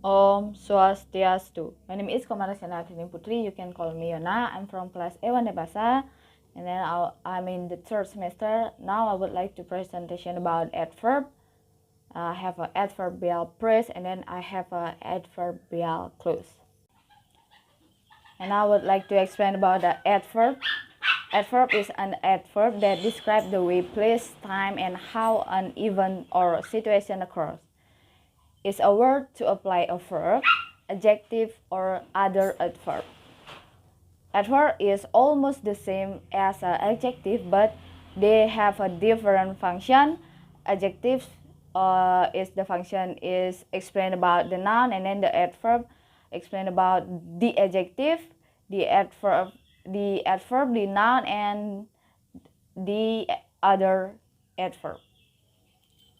Om Swastiastu. My name is Komang Rosyana Putri. You can call me Yona. I'm from class A1 Denpasar, and then I'm in the third semester. Now I would like to presentation about adverb. I have an adverbial phrase, and then I have an adverbial clause. And I would like to explain about the adverb. Adverb is an adverb that describes the way, place, time, and how an event or situation occurs. It's a word to apply a verb, adjective, or other adverb. Adverb is almost the same as an adjective, but they have a different function. Adjective is the function is explained about the noun, and then the adverb explain about the adjective, the adverb, the noun, and the other adverb.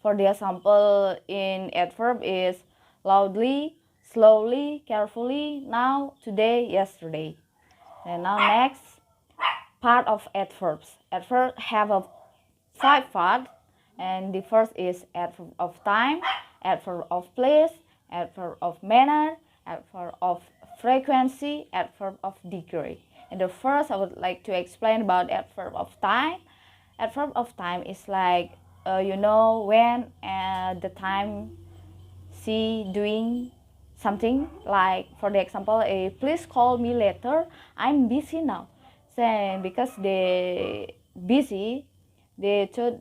For the example in adverb is loudly, slowly, carefully, now, today, yesterday. And now next, part of adverbs. Adverbs have a 5 parts, and the first is adverb of time, adverb of place, adverb of manner, adverb of frequency, adverb of degree. And the first I would like to explain about adverb of time. Adverb of time is like when the time she doing something, like for the example, please call me later, I'm busy now. So because they busy, they told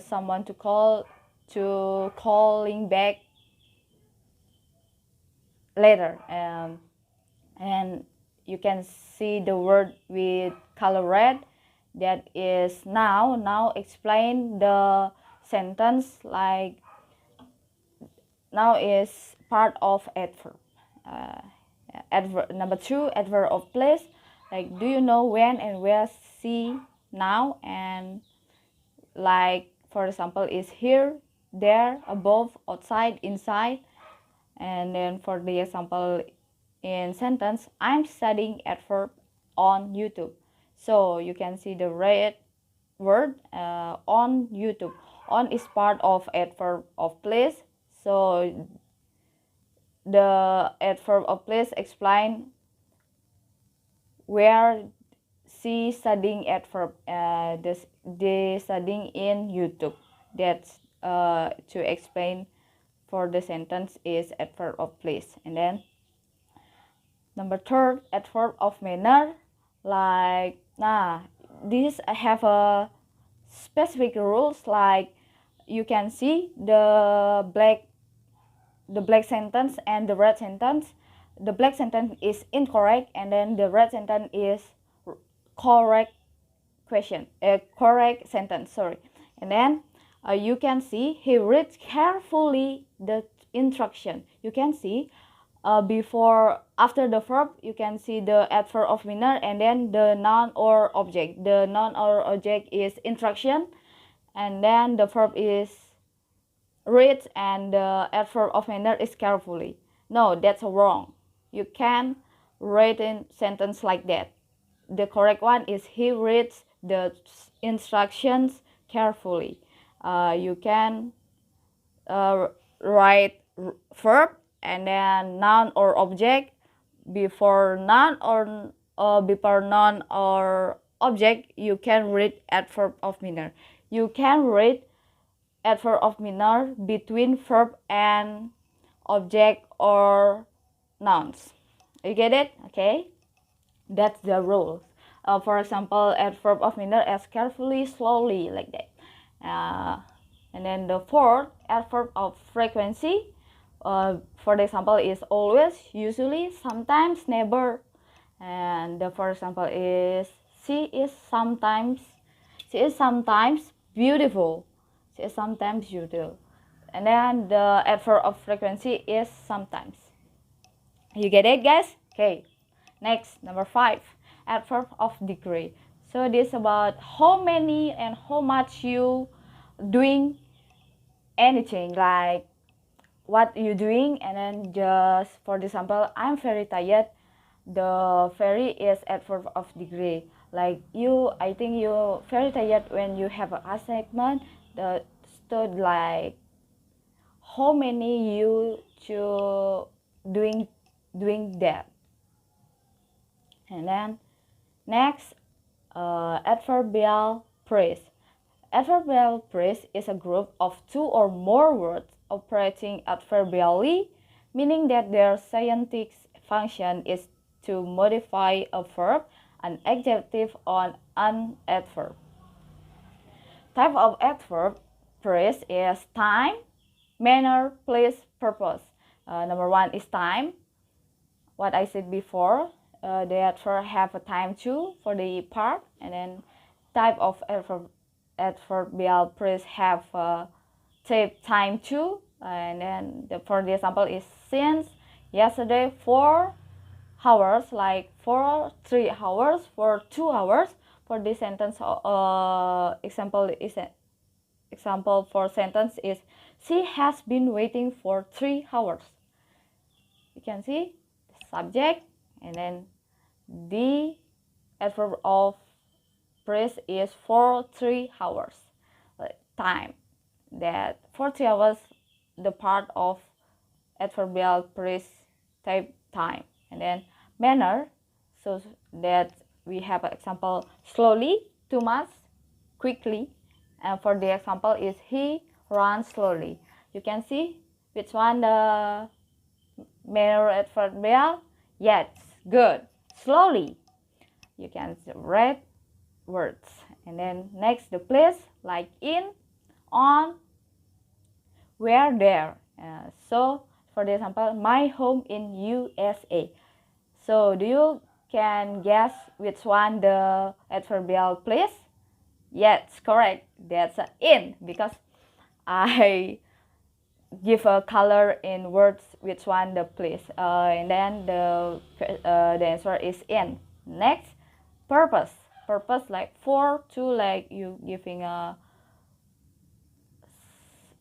someone to calling back later. And you can see the word with color red, that is now. Now explain the sentence, like now is part of adverb. Adverb number 2, adverb of place, like do you know when and where she now, and like for example is here, there, above, outside, inside. And then for the example in sentence, I'm studying adverb on YouTube. So you can see the red word on YouTube. On is part of adverb of place. So the adverb of place explain where she studying adverb. They studying in YouTube. That's to explain for the sentence is adverb of place. And then number 3, adverb of manner, like this have a specific rules, like you can see the black sentence and the red sentence. The black sentence is incorrect, and then the red sentence is correct correct sentence, sorry. And then you can see he reads carefully the instruction. You can see after the verb, you can see the adverb of manner, and then the noun or object. The noun or object is instruction, and then the verb is read, and the adverb of manner is carefully. No, that's wrong. You can write in sentence like that. The correct one is he reads the instructions carefully. You can write verb and then noun or object. Before noun or object, you can read adverb of manner. You can read adverb of manner between verb and object or nouns. You get it? Okay, that's the rules. For example, adverb of manner as carefully, slowly, like that. And then the 4th, adverb of frequency. For the example is always, usually, sometimes, never. And the for example is she is sometimes beautiful. She is sometimes beautiful. And then the adverb of frequency is sometimes. You get it, guys? Okay. Next, number 5, adverb of degree. So this about how many and how much you doing anything, like what you doing. And then just for example, I'm very tired. The very is adverb of degree, like I think you very tired when you have an assignment. The stood like how many you to doing that. And then next, adverbial phrase. Adverbial phrase is a group of two or more words operating adverbially, meaning that their scientific function is to modify a verb, an adjective, or an adverb. Type of adverb phrase is time, manner, place, purpose. Number one is time. What I said before, the adverb have a time too for the part, and then type of adverbial phrase have time too, and then for the example is since, yesterday, 4 hours, like for 3 hours, for 2 hours. For this sentence, example for sentence is she has been waiting for 3 hours. You can see the subject, and then the adverb of phrase is for 3 hours. Time, that for 3 hours, the part of adverbial phrase type time. And then manner, so that we have an example slowly, too much, quickly. And for the example is he runs slowly. You can see which one the manner adverbial. Yes, good. Slowly. You can read words. And then next, the place, like in, on, where, there. So for the example, my home in USA. So do you can guess which one the adverbial place? Yes, correct. That's in, because I give a color in words which one the place. And then the answer is in. Next, purpose. Purpose, like for, to, like you giving a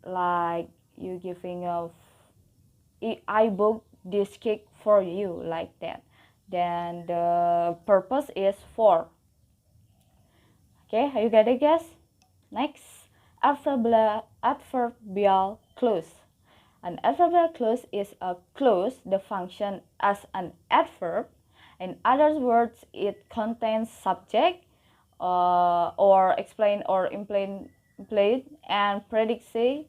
I booked this cake for you, like that. Then the purpose is for. Okay, are you getting guess? Next, adverbial clause. An adverbial clause is a clause that functions as an adverb. In other words, it contains subject or explain or imply and predicates,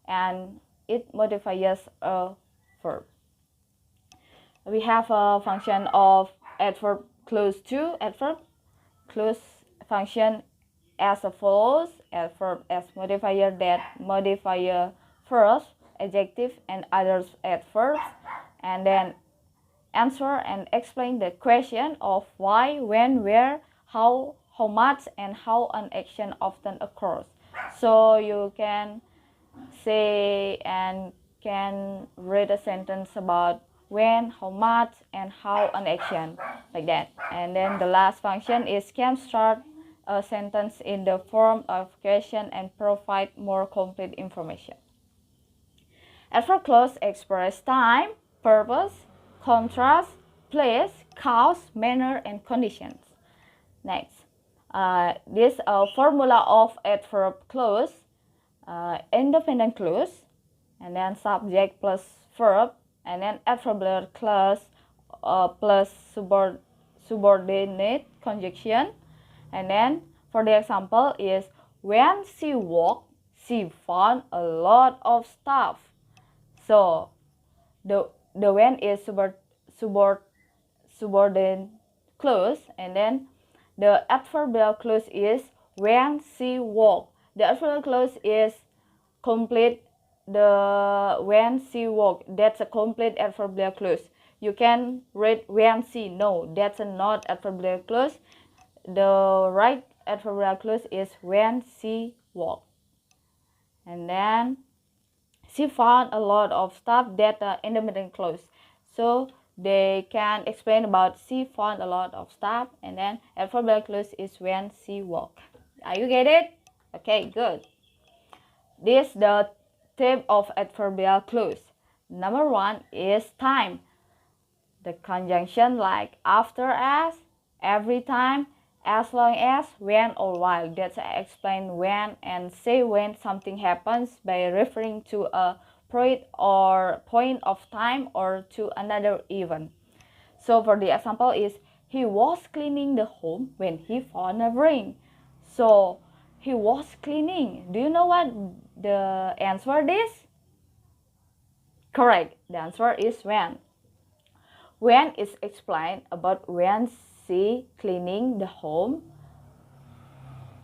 and it modifies a verb. We have a function of adverb clause 2. Adverb clause function as follows: adverb as modifier that modify first, adjective and other adverbs, and then answer and explain the question of why, when, where, how much, and how an action often occurs. So you can say and can read a sentence about when, how much, and how an action, like that. And then the last function is can start a sentence in the form of question and provide more complete information. Adverb clause express time, purpose, contrast, place, cause, manner, and conditions. Next, this formula of adverb clause: independent clause, and then subject plus verb, and then adverbial clause plus subordinate conjunction. And then for the example is when she walked, she found a lot of stuff. So the when is subordinate clause, and then the adverbial clause is when she walked. The adverbial clause is complete. The when she walked, that's a complete adverbial clause. You can read when she, no, that's a not adverbial clause. The right adverbial clause is when she walked. And then she found a lot of stuff, that independent clause. So they can explain about she found a lot of stuff, and then adverbial clause is when she walked. Are you get it? Okay, good. This the type of adverbial clause. Number one is time. The conjunction like after as, every time, as long as, when, or while. That's explain when and say when something happens by referring to a point of time or to another event. So for the example is, he was cleaning the home when he found a ring. So he was cleaning. Do you know what the answer is? Correct. The answer is when. When is explained about when she cleaning the home.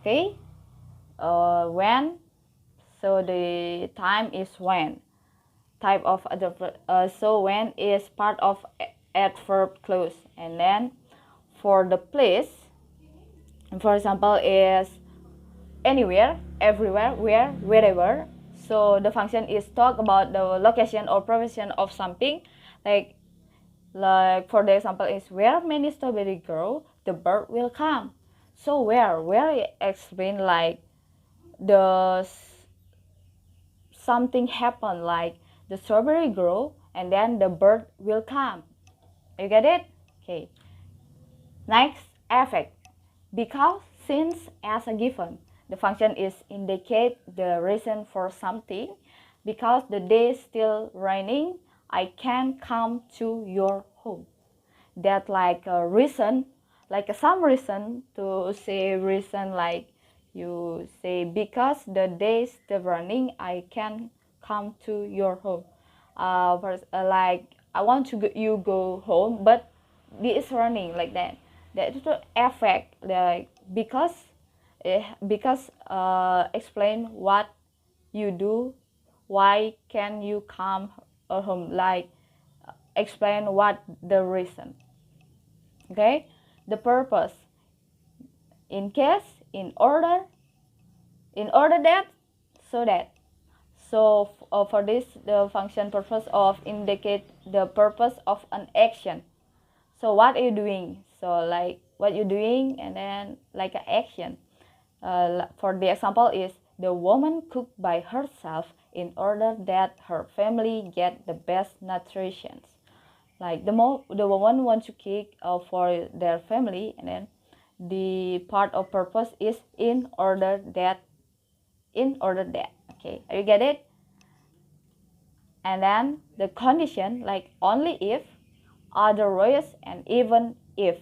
Okay. When. So the time is when. Type of adverb. So when is part of adverb clause. And then for the place, for example, is anywhere, everywhere, where, wherever. So the function is talk about the location or provision of something. Like for the example is, where many strawberry grow, the bird will come. So where explain like the something happen, like the strawberry grow and then the bird will come. You get it? Okay. Next, affect. Because, since, as a given. The function is indicate the reason for something. Because the day is still raining, I can't come to your home. That like a reason, like some reason to say reason, like you say, because the day is still raining, I can't come to your home. Like I want to you go home, but it's raining, like that. That is the affect, like because explain what you do, why can you come home, like explain what the reason. Okay, the purpose, in case, in order that, so that. So for this, the function purpose of indicate the purpose of an action. So what are you doing? So like what you're doing, and then like an action. For the example is, the woman cooked by herself in order that her family get the best nutrition. Like the woman wants to cook for their family, and then the part of purpose is in order that. Okay, you get it? And then the condition, like only if, otherwise, and even if.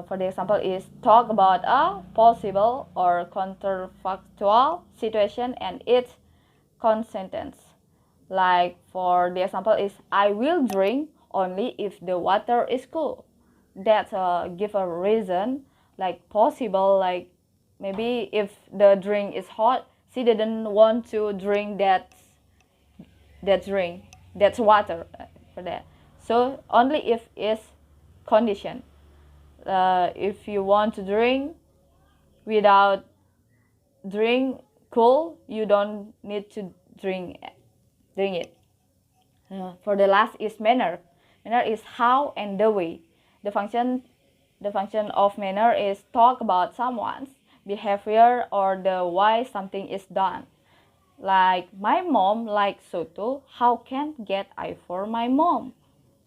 For the example is, talk about a possible or counterfactual situation and its consequence. Like for the example is, I will drink only if the water is cool. That give a reason, like possible, like maybe if the drink is hot, she didn't want to drink that drink, that's water for that. So only if is condition. If you want to drink without drink cool, you don't need to drink it. For the last is manner. Manner is how and the way. The function of manner is talk about someone's behavior or the why something is done. Like my mom likes soto, how can get I for my mom?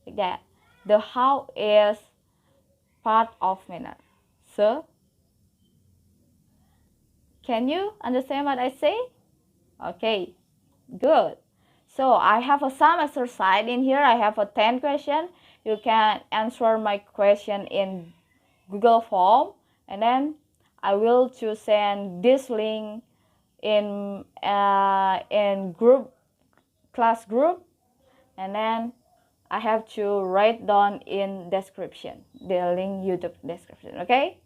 Like that. The how is part of manner. So, can you understand what I say? Okay, good. So I have some exercise in here. I have a 10 question. You can answer my question in Google Form, and then I will to send this link in group, class group, and then I have to write down in description, the link YouTube description. Okay,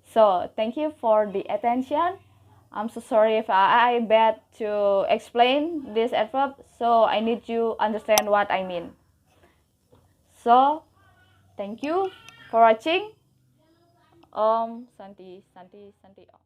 so thank you for the attention. I'm so sorry if I bad to explain this adverb, so I need you understand what I mean. So thank you for watching. Om Santi Santi Santi Om.